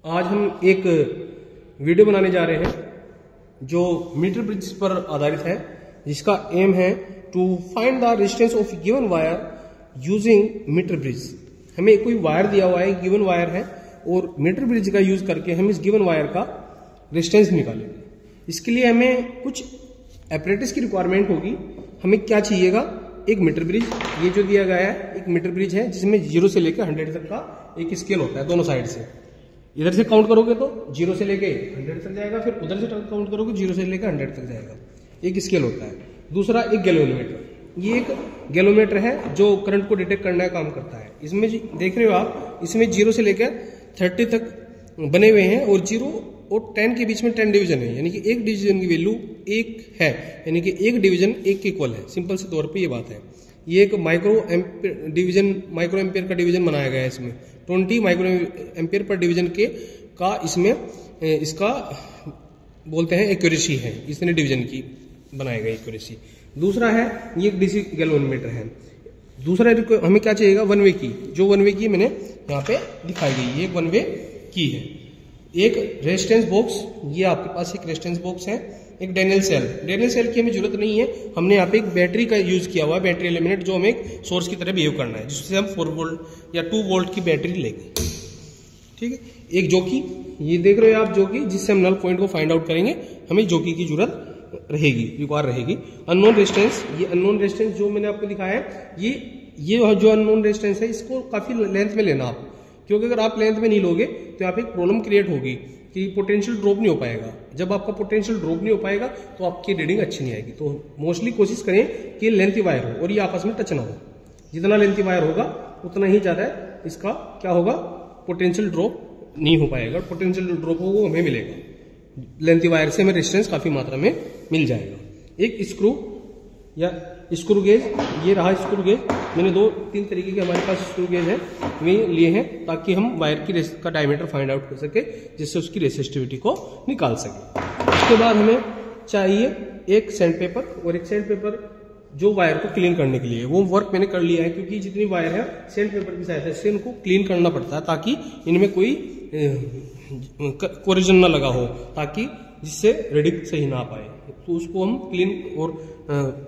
आज हम एक वीडियो बनाने जा रहे हैं जो मीटर ब्रिज पर आधारित है, जिसका एम है to find the resistance of given wire using metre bridge. हमें कोई वायर दिया हुआ है, गिवन वायर है, और मीटर ब्रिज का यूज करके हम इस गिवन वायर का रेजिस्टेंस निकालेंगे। इसके लिए हमें कुछ एपरेटस की रिक्वायरमेंट होगी। हमें क्या चाहिएगा? एक मीटर ब्रिज, ये जो दिया गया है एक मीटर ब्रिज है जिसमें 0 से लेकर 100 तक का एक स्केल होता है दोनों साइड से। इधर से काउंट करोगे तो 0 से लेके 100 तक जाएगा, फिर उधर से काउंट करोगे 0 से लेकर 100 तक जाएगा, एक स्केल होता है। दूसरा एक गैल्वेनोमीटर, ये एक गैल्वेनोमीटर है जो करंट को डिटेक्ट करने का काम करता है। इसमें देख रहे हो आप, इसमें 0 से लेकर 30 तक बने हुए हैं और 0 और 10 के बीच में 10 डिवीजन है, यानी कि एक डिवीजन की वैल्यू 1 है, यानी कि एक डिवीजन 1 के इक्वल है। सिंपल से तौर पे ये बात है। ये एक माइक्रो एम्पियर का डिवीजन बनाया गया है। इसमें 20 माइक्रो एम्पियर पर डिवीजन के का इसमें इसका बोलते हैं एक्यूरेसी है, इसने डिवीजन की बनाया गया एक्यूरेसी। दूसरा है ये एक डीसी गैल्वेनोमीटर है। दूसरा हमें क्या चाहिएगा? वन वे की, जो वन वे की मैंने यहाँ पे दिखाई गई, ये एक वन वे की है। एक रेजिस्टेंस बॉक्स, ये आपके पास एक रेजिस्टेंस बॉक्स है। एक डैनियल सेल की हमें जरूरत नहीं है, हमने यहाँ पे एक बैटरी का यूज किया हुआ है, बैटरी एलिमेंट, जो हमें एक सोर्स की तरह बिहेव करना है, जिससे हम 4 वोल्ट या 2 वोल्ट की बैटरी लेंगे। ठीक है। एक जॉकी, ये देख रहे हो आप जॉकी, जिससे हम नल पॉइंट को फाइंड आउट करेंगे, हमें जॉकी की जरूरत रहेगी, रिक्वायर रहेगी। अननोन रेजिस्टेंस, ये अननोन रेजिस्टेंस जो मैंने आपको दिखाया है, ये जो अननोन रेजिस्टेंस है, इसको काफी लेंथ में लेना आप, क्योंकि अगर आप लेंथ में नहीं लोगे तो यहाँ पे एक प्रॉब्लम क्रिएट होगी कि पोटेंशियल ड्रॉप नहीं हो पाएगा। जब आपका पोटेंशियल ड्रॉप नहीं हो पाएगा तो आपकी रीडिंग अच्छी नहीं आएगी। तो मोस्टली कोशिश करें कि लेंथी वायर हो और ये आपस में टच ना हो। जितना लेंथी वायर होगा उतना ही ज्यादा इसका क्या होगा, पोटेंशियल ड्रॉप नहीं हो पाएगा। पोटेंशियल ड्रॉप होगा वो हमें मिलेगा, लेंथी वायर से हमें रेजिस्टेंस काफी मात्रा में मिल जाएगा। एक स्क्रू या स्क्रू गेज, ये रहा स्क्रू गेज। मैंने 2-3 तरीके के हमारे पास स्क्रू गेज है, वे लिए हैं ताकि हम वायर की का डायमीटर फाइंड आउट कर सके, जिससे उसकी रेसिस्टिविटी को निकाल सके। उसके बाद हमें चाहिए एक सैंड पेपर, और एक सैंड पेपर जो वायर को क्लीन करने के लिए, वो वर्क मैंने कर लिया है, क्योंकि जितनी वायर है सैंड पेपर की सहायता से इनको क्लीन करना पड़ता है, ताकि इनमें कोई कोरिजन ना लगा हो, ताकि जिससे रीडिंग सही ना आ पाए। तो उसको हम क्लीन और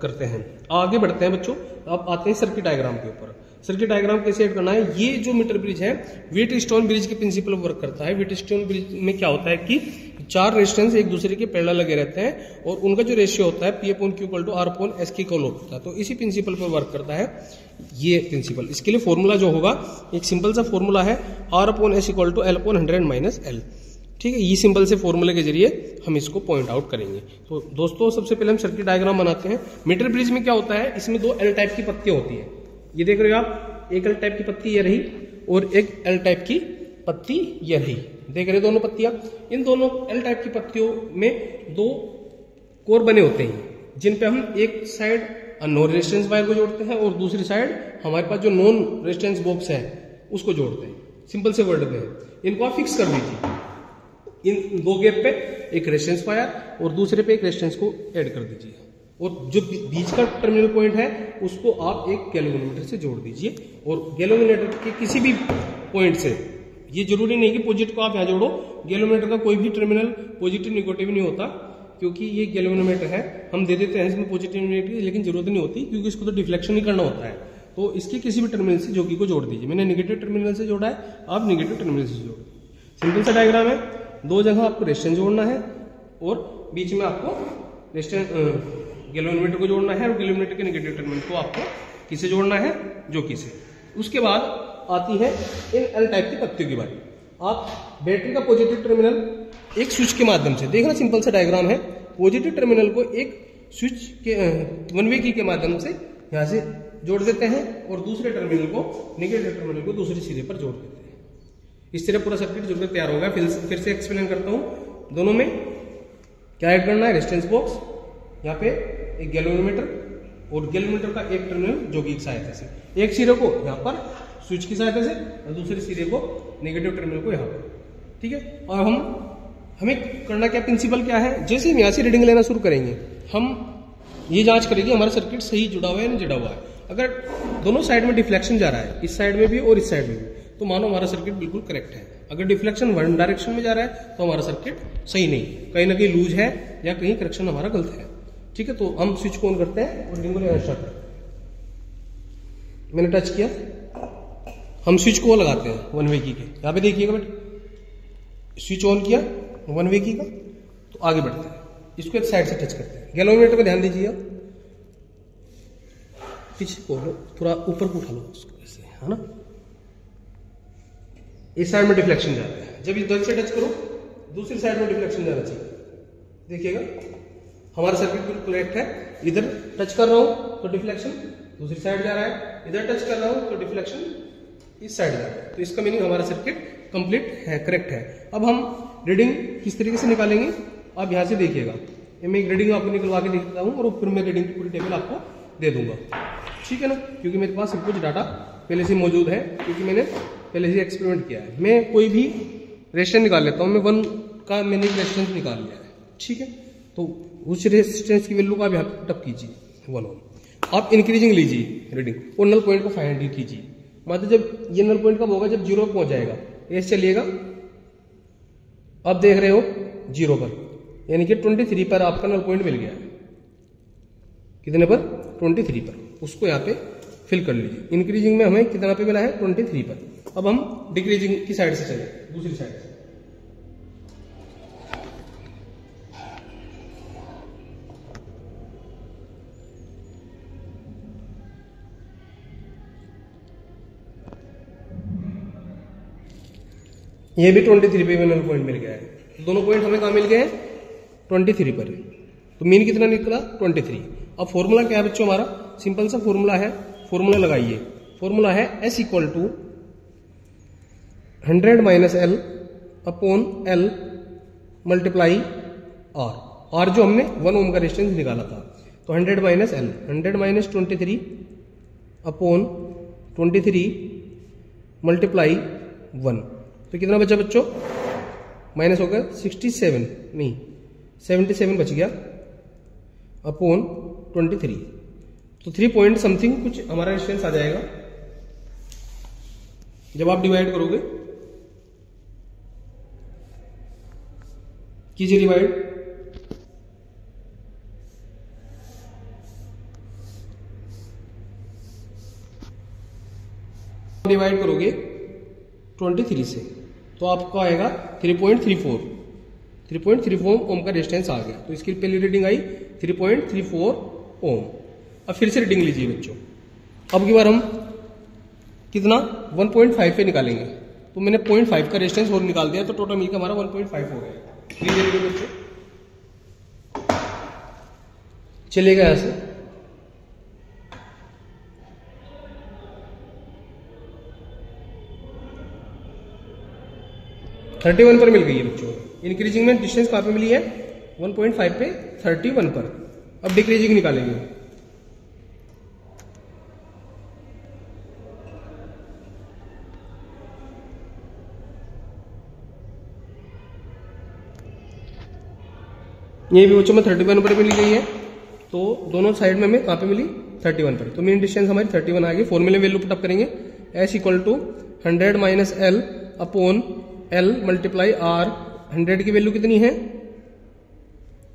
करते हैं। आगे बढ़ते हैं बच्चों, अब आते हैं सर्किट डायग्राम के ऊपर। सर्किट डायग्राम कैसे ऐड करना है? ये जो मीटर ब्रिज है व्हीटस्टोन ब्रिज के प्रिंसिपल वर्क करता है। व्हीटस्टोन ब्रिज में क्या होता है कि 4 रेजिस्टेंस एक दूसरे के पैरेलल लगे रहते हैं, और उनका जो रेशियो होता है P/Q/R/S के इक्वल होता है। तो इसी प्रिंसिपल पर वर्क करता है ये प्रिंसिपल। इसके लिए फॉर्मूला जो होगा, एक सिंपल सा फॉर्मूला है, R/S = L/100 - L। ठीक है, ये सिंपल से फॉर्मूले के जरिए हम इसको पॉइंट आउट करेंगे। तो दोस्तों, सबसे पहले हम सर्किट डायग्राम बनाते हैं। मीटर ब्रिज में क्या होता है, इसमें 2 L टाइप की पत्तियां होती है। ये देख रहे हो आप, एक L टाइप की पत्ती ये रही, और एक L टाइप की पत्ती ये रही। देख रहे हो दोनों पत्तियां? इन दोनों L टाइप की पत्तियों में 2 कोर बने होते हैं, जिन पे हम एक साइड अननोन रेजिस्टेंस वायर को जोड़ते हैं, और दूसरी साइड हमारे पास जो नॉन रेजिस्टेंस बॉक्स है उसको जोड़ते हैं। सिंपल से वर्ड में इनको आप फिक्स कर दीजिए। इन 2 गैप पे एक रेजिस्टेंस वायर और दूसरे पे एक रेजिस्टेंस को ऐड कर दीजिए, और जो बीच का टर्मिनल पॉइंट है उसको आप एक गैल्वेनोमीटर से जोड़ दीजिए। और गैल्वेनोमीटर के किसी भी पॉइंट से, ये जरूरी नहीं कि पॉजिटिव को आप यहाँ जोड़ो, गैल्वेनोमीटर का कोई भी टर्मिनल पॉजिटिव निगेटिव नहीं होता, क्योंकि ये गैल्वेनोमीटर है, हम दे देते हैं इसमें पॉजिटिव नेगेटिव, लेकिन जरूरत नहीं होती, क्योंकि इसको तो डिफ्लेक्शन ही करना होता है। तो इसके किसी भी टर्मिनल से जॉकी को जोड़ दीजिए। मैंने नेगेटिव टर्मिनल से जोड़ा है, आप नेगेटिव टर्मिनल से जोड़ दीजिए। सिंपल सा डायग्राम है। 2 जगह आपको रेजिस्टेंस जोड़ना है, और बीच में आपको रेजिस्टेंस गैल्वेनोमीटर को जोड़ना है, और गैल्वेनोमीटर के नेगेटिव टर्मिनल को आपको किसे जोड़ना है? जॉकी से। उसके बाद आती है इन L टाइप की पत्तियों की बारी। आप बैटरी का पॉजिटिव टर्मिनल एक स्विच के माध्यम से, देखना सिंपल सा डायग्राम है, पॉजिटिव टर्मिनल को एक स्विच के वन वे की के माध्यम से यहाँ से जोड़ देते हैं, और दूसरे टर्मिनल को, नेगेटिव टर्मिनल को दूसरे सिरे पर जोड़ देते हैं। इस तरह पूरा सर्किट जो तैयार होगा। फिर से एक्सप्लेन करता हूं। दोनों में क्या ऐड करना है? रेजिस्टेंस बॉक्स, यहाँ पे एक गैल्वेनोमीटर, और गैल्वेनोमीटर का एक टर्मिनल जॉकी की सहायता से, एक सिरे को यहाँ पर स्विच की सहायता से, और दूसरे सिरे को नेगेटिव टर्मिनल को यहाँ पर। ठीक है। और हमें करना क्या, प्रिंसिपल क्या है? जैसे हम यहाँ से रीडिंग लेना शुरू करेंगे, हम ये जांच करेंगे हमारा सर्किट सही जुड़ा हुआ है या नहीं जुड़ा हुआ है। अगर दोनों साइड में डिफ्लेक्शन जा रहा है, इस साइड में भी और इस साइड में भी, तो मानो हमारा सर्किट बिल्कुल करेक्ट है। अगर डिफ्लेक्शन वन डायरेक्शन में जा रहा है तो हमारा सर्किट सही नहीं, कहीं ना कहीं लूज है या कहीं करेक्शन हमारा गलत है। ठीक है, तो हम स्विच को ऑन करते हैं और रीडिंग को लेना स्टार्ट करते हैं। मैंने टच किया, हम स्विच को लगाते हैं वन वे की के। यहाँ पे देखिएगा बेटा, स्विच ऑन किया वन वे की का, तो आगे बढ़ते हैं। इसको एक साइड से टच करते हैं। गैल्वेनोमीटर पे ध्यान दीजिए आप, पीछे को थोड़ा ऊपर को उठा लो उसको ऐसे, है ना। इस साइड में डिफ्लेक्शन जा रहा है, जब इधर से टच करो दूसरी साइड में डिफ्लेक्शन जाना चाहिए। देखिएगा हमारा सर्किट बिल्कुल करेक्ट है। इधर टच कर रहा हूं तो डिफ्लेक्शन दूसरी साइड जा रहा है, इधर टच कर रहा हूं तो डिफ्लेक्शन इस साइड जा रहा है। तो इसका मीनिंग हमारा सर्किट कंप्लीट है, करेक्ट है। अब हम रीडिंग किस तरीके से निकालेंगे, आप यहां से देखिएगा। मैं एक रीडिंग आपको निकलवा के देता हूं और फिर मैं रीडिंग की पूरी टेबल आपको दे दूंगा, ठीक है ना, क्योंकि मेरे पास सब कुछ डाटा पहले से मौजूद है, क्योंकि मैंने पहले से एक्सपेरिमेंट किया है। मैं कोई भी रेजिस्टेंस निकाल लेता हूं, मैं 1 का मैंने एक रेजिस्टेंस निकाल लिया है, ठीक है। तो उस रेजिस्टेंस की वैल्यू को आप यहाँ पे टप कीजिए 1 ओम। आप इंक्रीजिंग लीजिए रीडिंग और नल पॉइंट को फाइंड कीजिए। मतलब जब ये नल पॉइंट कब होगा, जब 0 पहुंच जाएगा, ऐसे चलिएगा। अब देख रहे हो 0 पर, यानी कि 23 पर आपका नल पॉइंट मिल गया है। कितने पर? 23 पर। उसको यहाँ पे फिल कर लीजिए। इंक्रीजिंग में हमें कितना पे मिला है? 23 पर। अब हम डिक्रीजिंग की साइड से चले, दूसरी साइड से। ये भी 23 पे नल पॉइंट मिल गया है। दोनों पॉइंट हमें कहाँ मिल गए हैं? 23 पर। तो मीन कितना निकला? 23। अब फॉर्मूला क्या है बच्चों हमारा? सिंपल सा फॉर्मूला है, फॉर्मूला लगाइए। फॉर्मूला है S equal to 100 minus L upon L multiply R। R जो हमने 1 ओम का रेजिस्टेंस निकाला था, तो 100 minus L, 100 minus 23 upon 23 multiply 1। तो कितना बचा बच्चों? माइनस हो गया 67, नहीं 77 बच गया अपॉन 23। तो 3 पॉइंट समथिंग कुछ हमारा रेजिस्टेंस आ जाएगा। जब आप डिवाइड करोगे, कीजिए डिवाइड। डिवाइड करोगे 23 से तो आपको आएगा 3.34 ओम का रेजिस्टेंस आ गया। तो इसकी पहली रीडिंग आई 3.34 ओम। अब फिर से रीडिंग लीजिए बच्चों। अब की बार हम कितना 1.5 पे निकालेंगे। तो मैंने 0.5 का रेजिस्टेंस और निकाल दिया, तो टोटल मिलकर हमारा 1.5 हो गया। लीजिए रीडिंग बच्चों, चलेगा यहां से 31 पर मिल गई है बच्चों। इंक्रीजिंग में डिस्टेंस कहां पे मिली है? 1.5 पे 31 पर। अब डिक्रीजिंग निकालेंगे। ये भी बच्चों में 31 पर मिली गई है, तो दोनों साइड में हमें कहां पे मिली? 31 पर। तो मीन डिस्टेंस हमारी 31 आ गई। फॉर्मूले वैल्यू पुटअप करेंगे। S equal to 100 minus L upon L multiply R। 100 की वैल्यू कितनी है?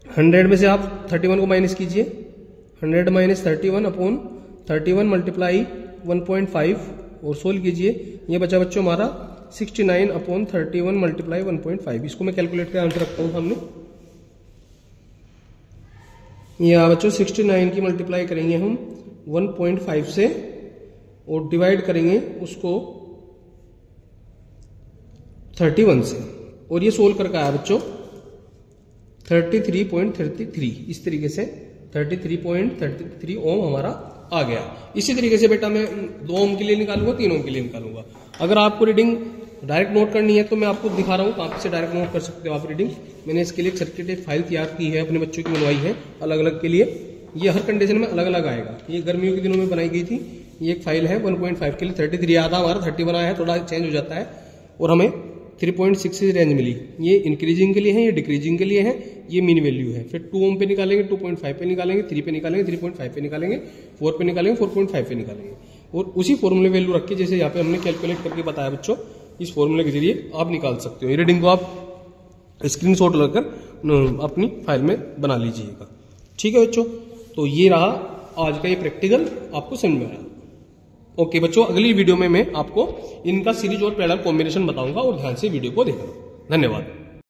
100 में से आप 31 को माइनस कीजिए। 100 माइनस 31 अपॉन 31 मल्टीप्लाई 1.5 और सोल्व कीजिए। ये बचा बच्चों हमारा 69 अपॉन 31 मल्टीप्लाई 1.5। इसको मैं कैलकुलेट कर आंसर रखता हूं सामने। ये बच्चों 69 की मल्टीप्लाई करेंगे हम 1.5 से और डिवाइड करेंगे उसको 31 से, और ये सोल्व करके आया बच्चों 33.33। इस तरीके से 33.33 ओम हमारा आ गया। इसी तरीके से बेटा मैं 2 ओम के लिए निकालूंगा, 3 ओम के लिए निकालूंगा। अगर आपको रीडिंग डायरेक्ट नोट करनी है तो मैं आपको दिखा रहा हूँ कहाँ से डायरेक्ट नोट कर सकते हो आप रीडिंग। मैंने इसके लिए एक सर्किट, एक फाइल तैयार की है, अपने बच्चों की बनवाई है अलग अलग के लिए। ये हर कंडीशन में अलग अलग आएगा। ये गर्मियों के दिनों में बनाई गई थी। ये एक फाइल है 1.5 के लिए। 33 आया था हमारा, 31 आया है, थोड़ा चेंज हो जाता है। और हमें 3.6 रेंज मिली। ये इंक्रीजिंग के लिए है, ये डिक्रीजिंग के लिए है, ये मीन वैल्यू है। फिर 2 ओम पे निकालेंगे, 2.5 पे निकालेंगे, 3 पे निकालेंगे, 3.5 पे निकालेंगे, 4 पे निकालेंगे, 4.5 पे निकालेंगे। और उसी फॉर्मूले वैल्यू रख के जैसे यहाँ पे हमने कैलकुलेट करके बताया बच्चों इस फॉर्मूले के जरिए आप निकाल सकते हो। ये रीडिंग को आप स्क्रीनशॉट लेकर अपनी फाइल में बना लीजिएगा। ठीक है बच्चों, तो ये रहा आज का ये प्रैक्टिकल, आपको समझ में आया। ओके बच्चों, अगली वीडियो में मैं आपको इनका सीरीज और पैरेलल कॉम्बिनेशन बताऊंगा और ध्यान से वीडियो को देखना। धन्यवाद।